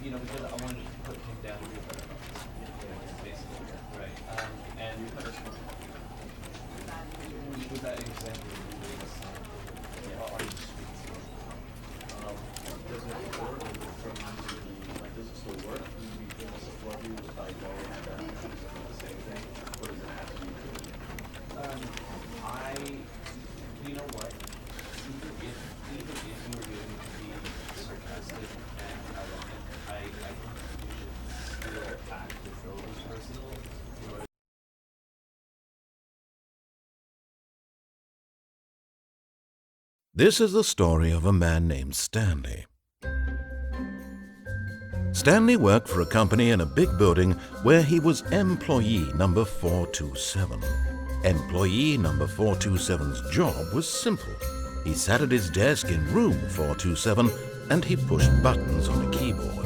Because I wanted to put him down basically, right? And with that example, are you does it work does it still work? Can you be able to support you with like going and the same thing? Or does it have to be you know what? Even if you were going to be sarcastic and ironic, I think you should still act as though it was personal. This is the story of a man named Stanley. Stanley worked for a company in a big building where he was employee number 427. Employee number 427's job was simple. He sat at his desk in room 427 and he pushed buttons on a keyboard.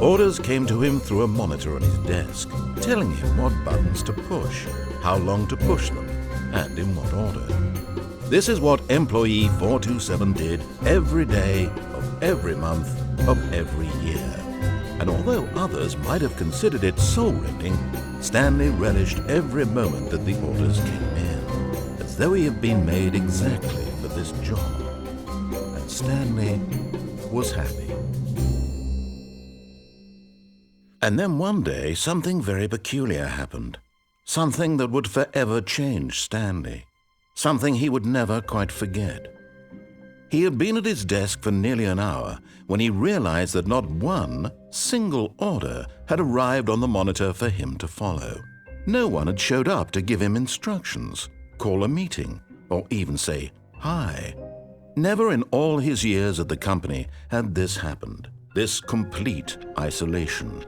Orders came to him through a monitor on his desk, telling him what buttons to push, how long to push them, and in what order. This is what employee 427 did every day of every month of every year. And although others might have considered it soul-rending, Stanley relished every moment that the orders came in, as though he had been made exactly for this job. And Stanley was happy. And then one day, something very peculiar happened. Something that would forever change Stanley. Something he would never quite forget. He had been at his desk for nearly an hour when he realized that not one single order had arrived on the monitor for him to follow. No one had showed up to give him instructions, call a meeting, or even say hi. Never in all his years at the company had this happened, this complete isolation.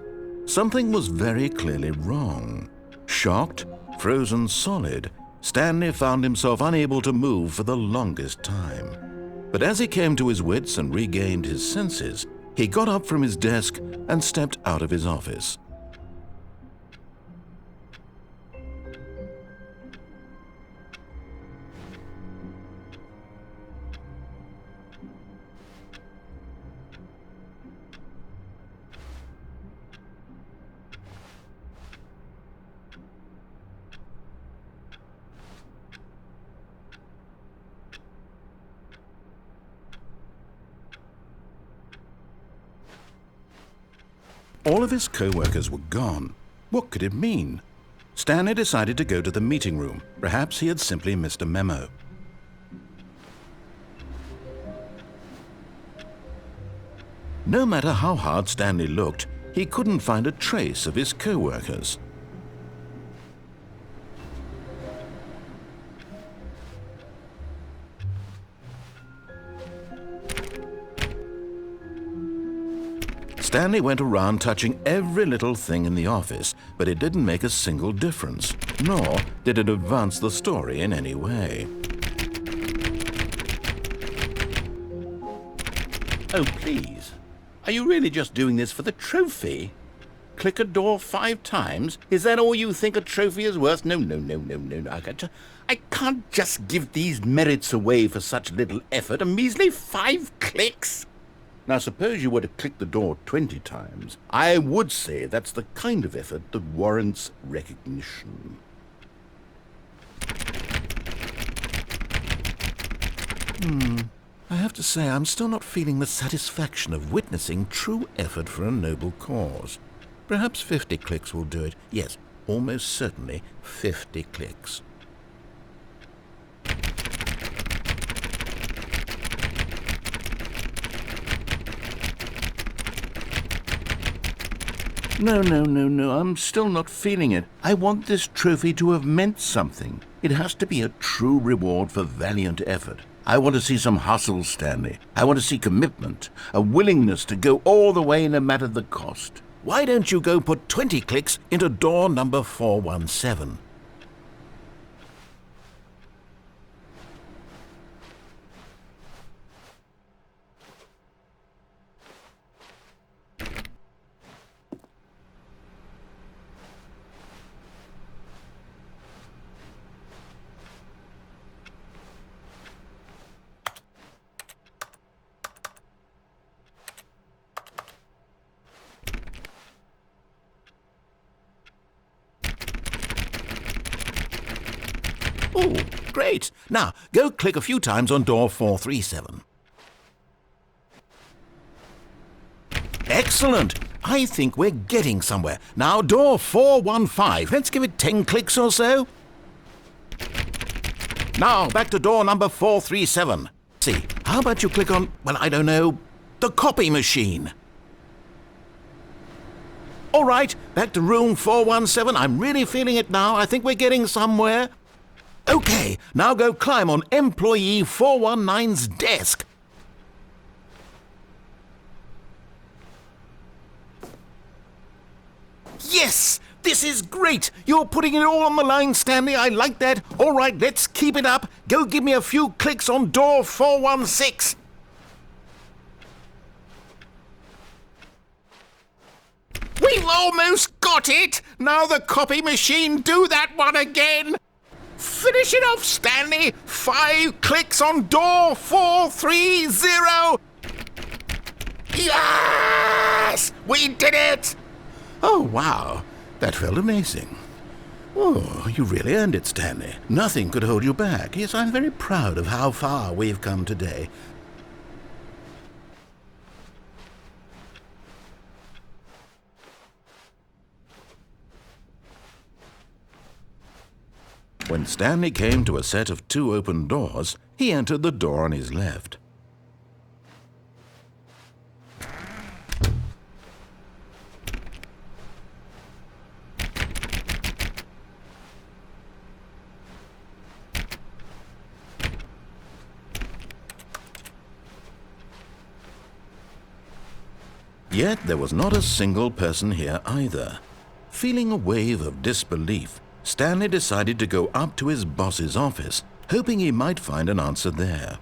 Something was very clearly wrong. Shocked, frozen solid, Stanley found himself unable to move for the longest time. But as he came to his wits and regained his senses, he got up from his desk and stepped out of his office. All of his co-workers were gone. What could it mean? Stanley decided to go to the meeting room. Perhaps he had simply missed a memo. No matter how hard Stanley looked, he couldn't find a trace of his co-workers. Stanley went around touching every little thing in the office, but it didn't make a single difference, nor did it advance the story in any way. Oh, please. Are you really just doing this for the trophy? Click a door 5 times? Is that all you think a trophy is worth? No. I can't just give these merits away for such little effort. A measly 5 clicks? Now, suppose you were to click the door 20 times. I would say that's the kind of effort that warrants recognition. I have to say, I'm still not feeling the satisfaction of witnessing true effort for a noble cause. Perhaps 50 clicks will do it. Yes, almost certainly 50 clicks. No, I'm still not feeling it. I want this trophy to have meant something. It has to be a true reward for valiant effort. I want to see some hustle, Stanley. I want to see commitment, a willingness to go all the way no matter the cost. Why don't you go put 20 clicks into door number 417? Oh, great. Now, go click a few times on door 437. Excellent. I think we're getting somewhere. Now, door 415. Let's give it 10 clicks or so. Now, back to door number 437. See, how about you click on, well, I don't know, the copy machine? All right, back to room 417. I'm really feeling it now. I think we're getting somewhere. Okay, now go climb on employee 419's desk. Yes! This is great! You're putting it all on the line, Stanley. I like that. All right, let's keep it up. Go give me a few clicks on door 416. We've almost got it! Now the copy machine, do that one again! Finish it off, Stanley! 5 clicks on door 430! Yes! We did it! Oh, wow. That felt amazing. Oh, you really earned it, Stanley. Nothing could hold you back. Yes, I'm very proud of how far we've come today. When Stanley came to a set of 2 open doors, he entered the door on his left. Yet there was not a single person here either. Feeling a wave of disbelief, Stanley decided to go up to his boss's office, hoping he might find an answer there.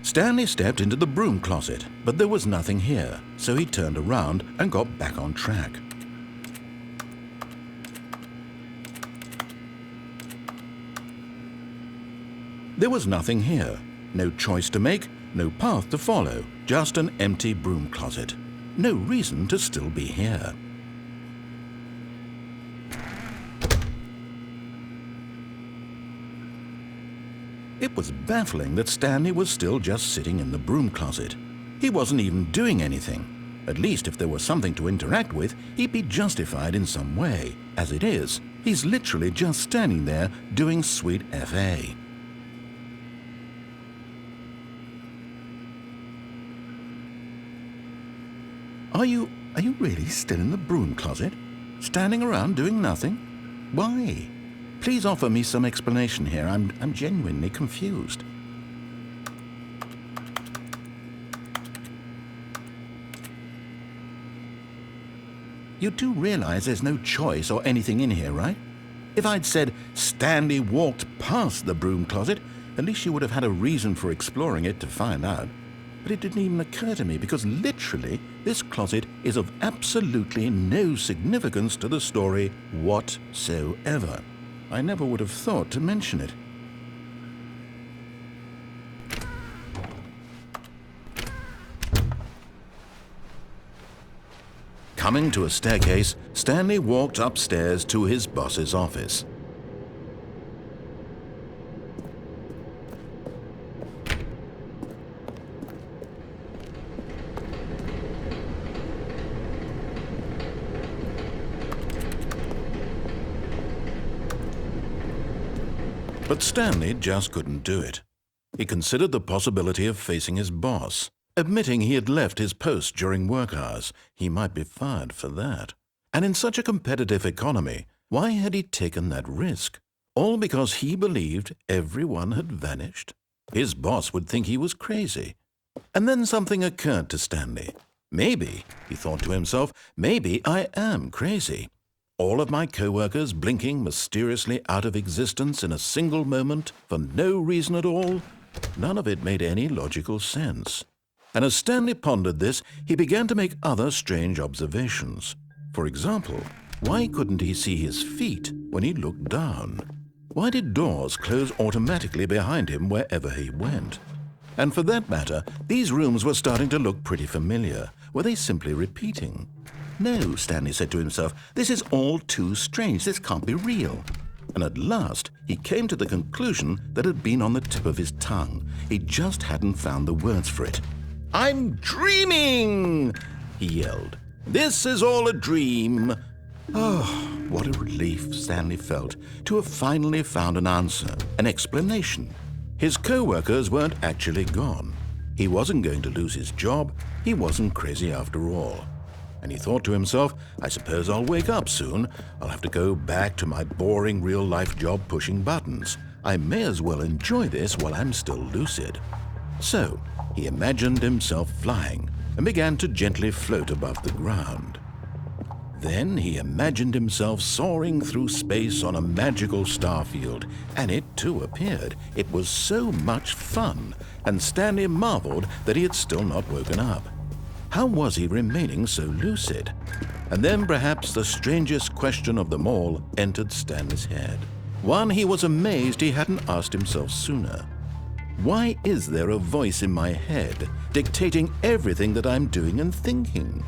Stanley stepped into the broom closet, but there was nothing here, so he turned around and got back on track. There was nothing here. No choice to make, no path to follow, just an empty broom closet. No reason to still be here. It was baffling that Stanley was still just sitting in the broom closet. He wasn't even doing anything. At least if there was something to interact with, he'd be justified in some way. As it is, he's literally just standing there doing sweet FA. Are you really still in the broom closet? Standing around doing nothing? Why? Please offer me some explanation here. I'm genuinely confused. You do realize there's no choice or anything in here, right? If I'd said Stanley walked past the broom closet, at least you would have had a reason for exploring it to find out. but it didn't even occur to me because literally this closet is of absolutely no significance to the story whatsoever. I never would have thought to mention it. Coming to a staircase, Stanley walked upstairs to his boss's office. But Stanley just couldn't do it. He considered the possibility of facing his boss. Admitting he had left his post during work hours, he might be fired for that. And in such a competitive economy, why had he taken that risk? All because he believed everyone had vanished? His boss would think he was crazy. And then something occurred to Stanley. Maybe, he thought to himself, maybe I am crazy. All of my co-workers blinking mysteriously out of existence in a single moment for no reason at all? None of it made any logical sense. And as Stanley pondered this, he began to make other strange observations. For example, why couldn't he see his feet when he looked down? Why did doors close automatically behind him wherever he went? And for that matter, these rooms were starting to look pretty familiar. Were they simply repeating? No, Stanley said to himself, this is all too strange. This can't be real. And at last, he came to the conclusion that had been on the tip of his tongue. He just hadn't found the words for it. "I'm dreaming!" he yelled. "This is all a dream." Oh, what a relief Stanley felt to have finally found an answer, an explanation. His co-workers weren't actually gone. He wasn't going to lose his job. He wasn't crazy after all. And he thought to himself, I suppose I'll wake up soon. I'll have to go back to my boring real-life job pushing buttons. I may as well enjoy this while I'm still lucid. So he imagined himself flying and began to gently float above the ground. Then he imagined himself soaring through space on a magical starfield, and it too appeared. It was so much fun, and Stanley marveled that he had still not woken up. How was he remaining so lucid? And then perhaps the strangest question of them all entered Stanley's head. One he was amazed he hadn't asked himself sooner. Why is there a voice in my head dictating everything that I'm doing and thinking?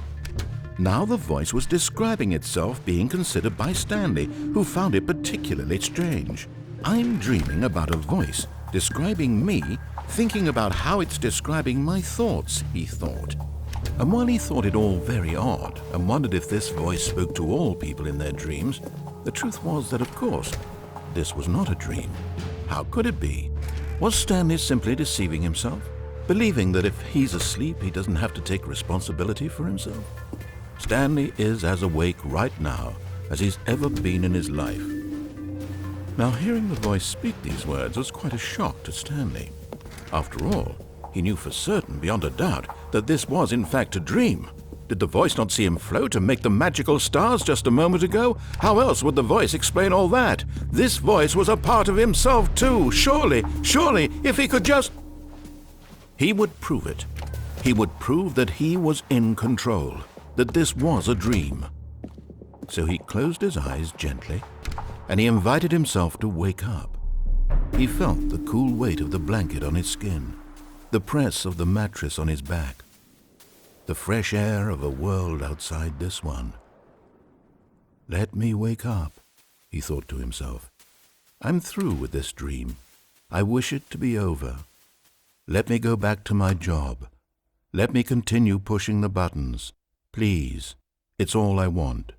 Now the voice was describing itself being considered by Stanley, who found it particularly strange. I'm dreaming about a voice describing me, thinking about how it's describing my thoughts, he thought. And while he thought it all very odd and wondered if this voice spoke to all people in their dreams, the truth was that, of course, this was not a dream. How could it be? Was Stanley simply deceiving himself, believing that if he's asleep, he doesn't have to take responsibility for himself? Stanley is as awake right now as he's ever been in his life. Now, hearing the voice speak these words was quite a shock to Stanley. After all, he knew for certain, beyond a doubt, that this was in fact a dream. Did the voice not see him float and make the magical stars just a moment ago? How else would the voice explain all that? This voice was a part of himself too. Surely, if he could just... He would prove it. He would prove that he was in control, that this was a dream. So he closed his eyes gently, and he invited himself to wake up. He felt the cool weight of the blanket on his skin, the press of the mattress on his back, the fresh air of a world outside this one. Let me wake up, he thought to himself. I'm through with this dream. I wish it to be over. Let me go back to my job. Let me continue pushing the buttons. Please, it's all I want.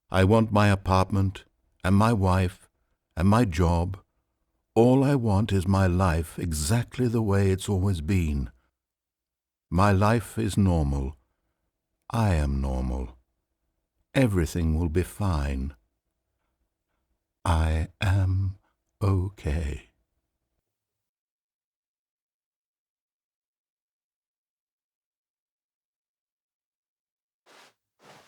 I want my apartment and my wife and my job. All I want is my life exactly the way it's always been. My life is normal. I am normal. Everything will be fine. I am okay.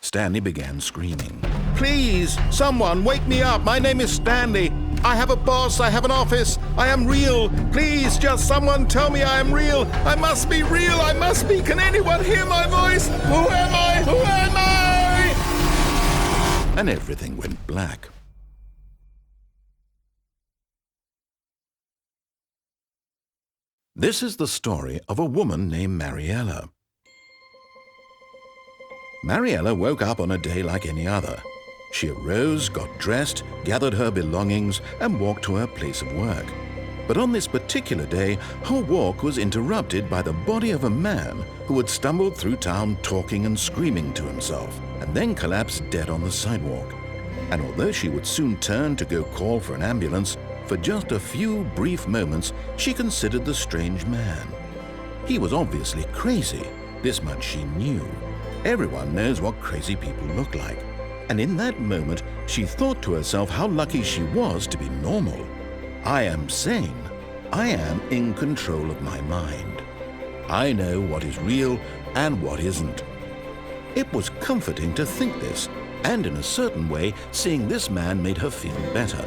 Stanley began screaming. Please, someone, wake me up. My name is Stanley. I have a boss. I have an office. I am real. Please, just someone tell me I am real. I must be real. I must be. Can anyone hear my voice? Who am I? Who am I? And everything went black. This is the story of a woman named Mariella. Mariella woke up on a day like any other. She arose, got dressed, gathered her belongings, and walked to her place of work. But on this particular day, her walk was interrupted by the body of a man who had stumbled through town talking and screaming to himself, and then collapsed dead on the sidewalk. And although she would soon turn to go call for an ambulance, for just a few brief moments she considered the strange man. He was obviously crazy, this much she knew. Everyone knows what crazy people look like. And in that moment, she thought to herself how lucky she was to be normal. I am sane. I am in control of my mind. I know what is real and what isn't. It was comforting to think this, and in a certain way, seeing this man made her feel better.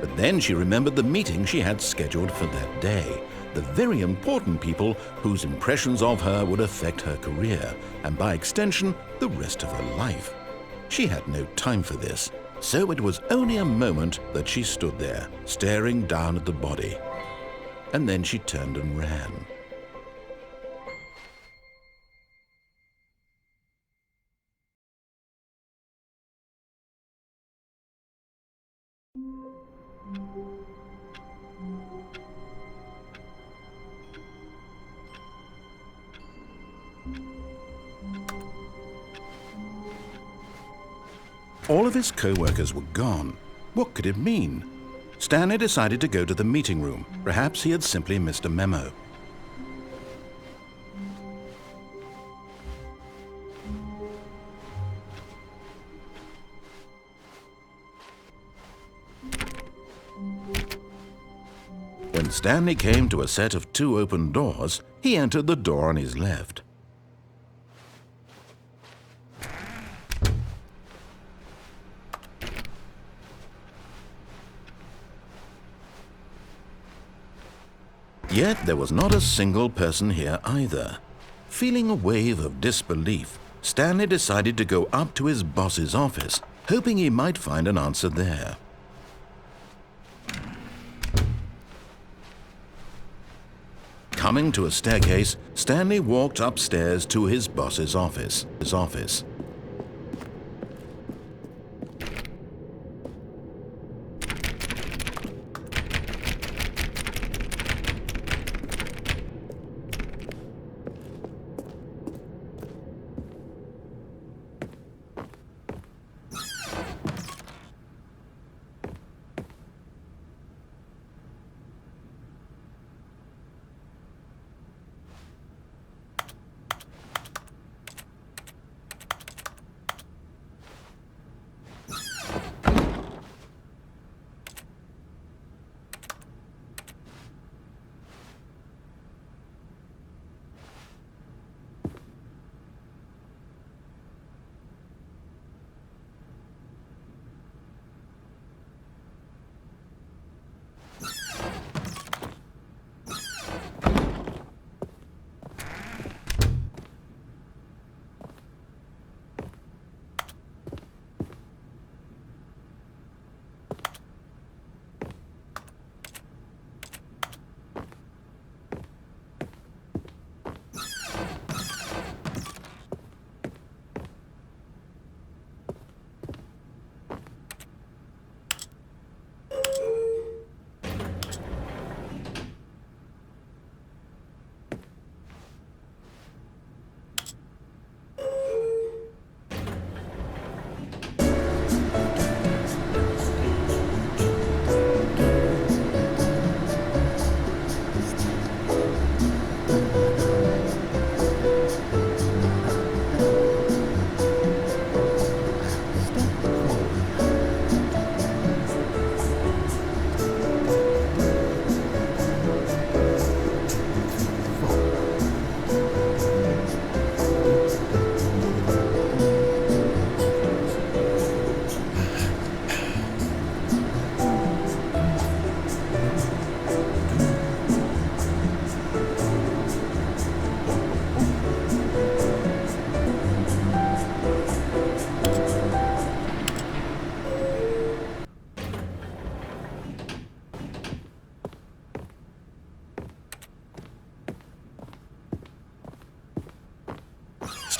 But then she remembered the meeting she had scheduled for that day, the very important people whose impressions of her would affect her career, and by extension, the rest of her life. She had no time for this, so it was only a moment that she stood there, staring down at the body. And then she turned and ran. All of his co-workers were gone. What could it mean? Stanley decided to go to the meeting room. Perhaps he had simply missed a memo. When Stanley came to a set of 2 open doors, he entered the door on his left. Yet there was not a single person here either. Feeling a wave of disbelief, Stanley decided to go up to his boss's office, hoping he might find an answer there. Coming to a staircase, Stanley walked upstairs to his boss's office.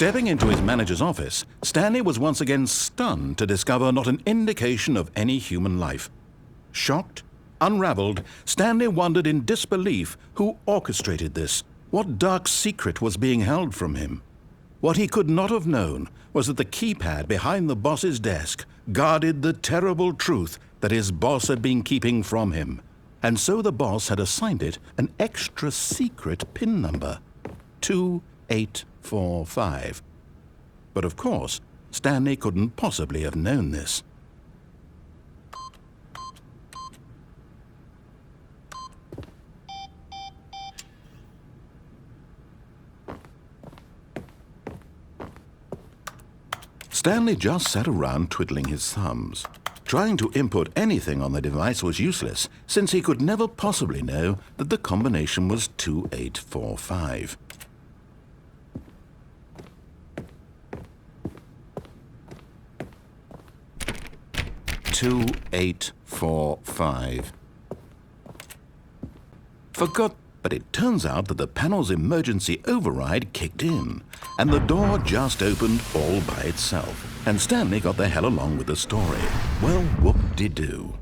Stepping into his manager's office, Stanley was once again stunned to discover not an indication of any human life. Shocked, unraveled, Stanley wondered in disbelief who orchestrated this, what dark secret was being held from him. What he could not have known was that the keypad behind the boss's desk guarded the terrible truth that his boss had been keeping from him, and so the boss had assigned it an extra secret PIN number, 2845. But of course, Stanley couldn't possibly have known this. Stanley just sat around twiddling his thumbs. Trying to input anything on the device was useless, since he could never possibly know that the combination was 2845. Forgot, but it turns out that the panel's emergency override kicked in, and the door just opened all by itself, and Stanley got the hell along with the story. Well, whoop-de-doo.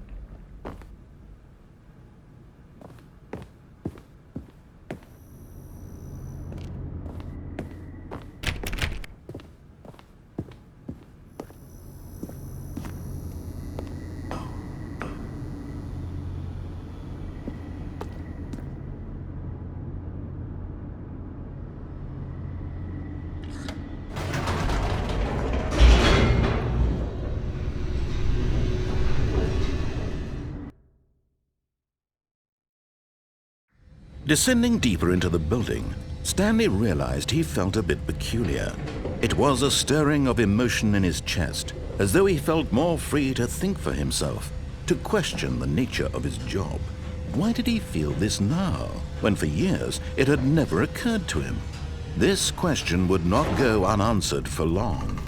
Descending deeper into the building, Stanley realized he felt a bit peculiar. It was a stirring of emotion in his chest, as though he felt more free to think for himself, to question the nature of his job. Why did he feel this now, when for years it had never occurred to him? This question would not go unanswered for long.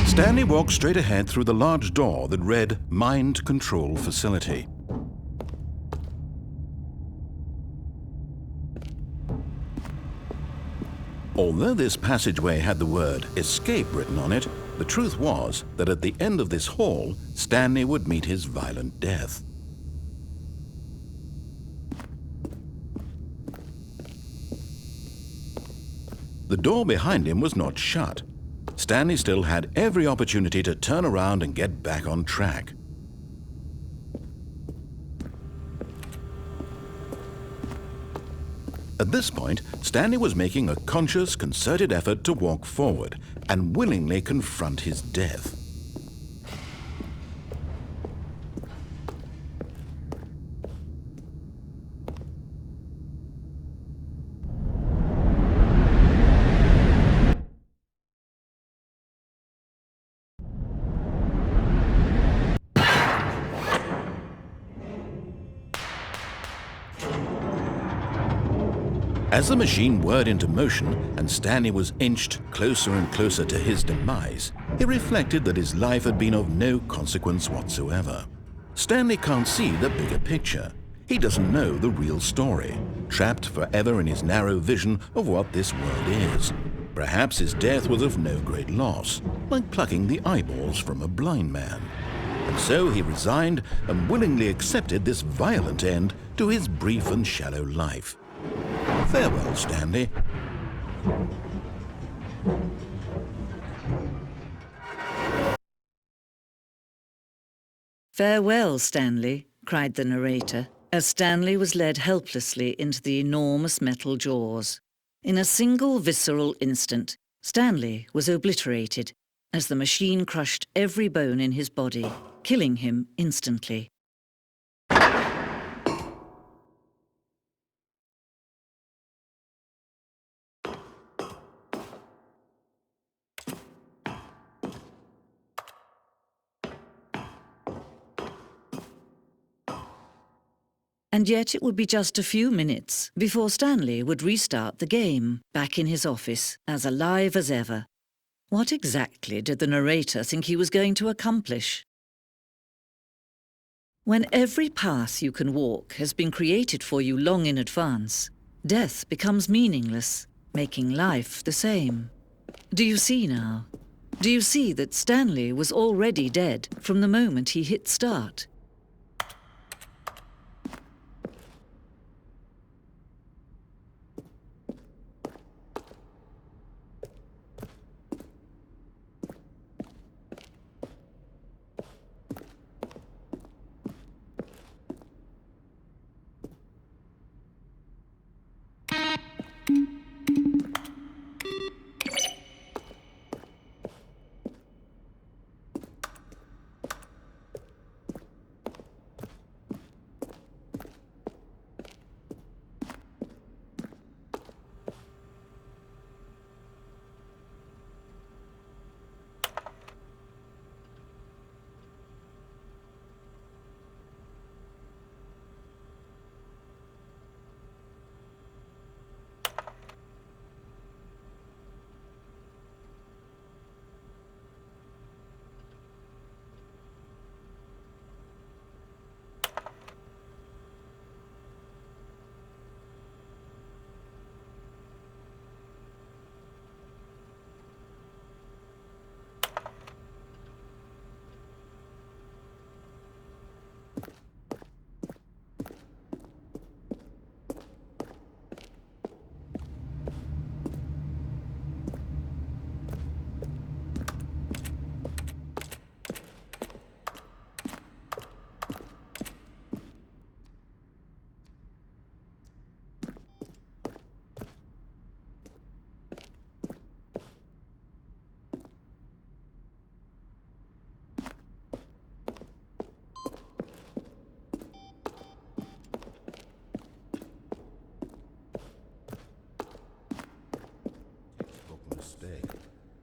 Stanley walked straight ahead through the large door that read Mind Control Facility. Although this passageway had the word Escape written on it, the truth was that at the end of this hall, Stanley would meet his violent death. The door behind him was not shut. Stanley still had every opportunity to turn around and get back on track. At this point, Stanley was making a conscious, concerted effort to walk forward and willingly confront his death. As the machine whirred into motion and Stanley was inched closer and closer to his demise, he reflected that his life had been of no consequence whatsoever. Stanley can't see the bigger picture. He doesn't know the real story, trapped forever in his narrow vision of what this world is. Perhaps his death was of no great loss, like plucking the eyeballs from a blind man. And so he resigned and willingly accepted this violent end to his brief and shallow life. Farewell, Stanley. Farewell, Stanley, cried the narrator, as Stanley was led helplessly into the enormous metal jaws. In a single visceral instant, Stanley was obliterated as the machine crushed every bone in his body, killing him instantly. And yet it would be just a few minutes before Stanley would restart the game, back in his office, as alive as ever. What exactly did the narrator think he was going to accomplish? When every path you can walk has been created for you long in advance, death becomes meaningless, making life the same. Do you see now? Do you see that Stanley was already dead from the moment he hit start?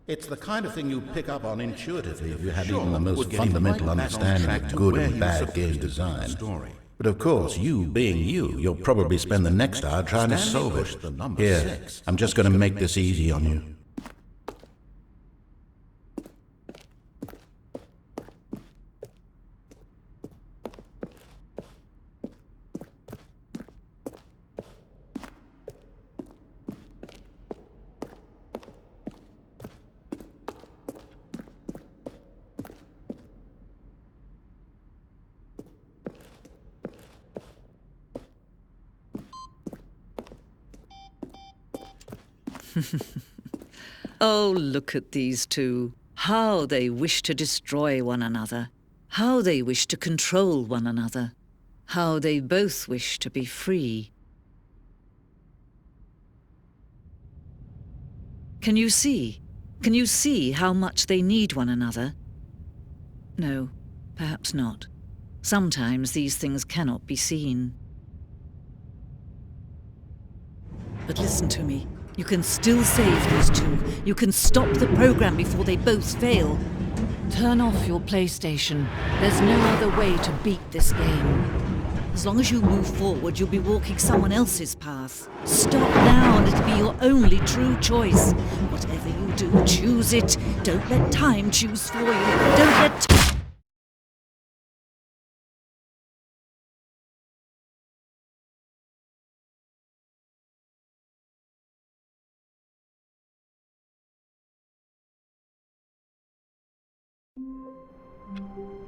It's the kind of thing you pick up on intuitively if you have even the most fundamental understanding of good and bad game design. But of course, you being you, you'll probably spend the next hour trying to solve it. Here, I'm just going to make this easy on you. Oh, look at these two. How they wish to destroy one another. How they wish to control one another. How they both wish to be free. Can you see? Can you see how much they need one another? No, perhaps not. Sometimes these things cannot be seen. But listen to me. You can still save these two. You can stop the program before they both fail. Turn off your PlayStation. There's no other way to beat this game. As long as you move forward, you'll be walking someone else's path. Stop now and it'll be your only true choice. Whatever you do, choose it. Don't let time choose for you. Don't let Thank you.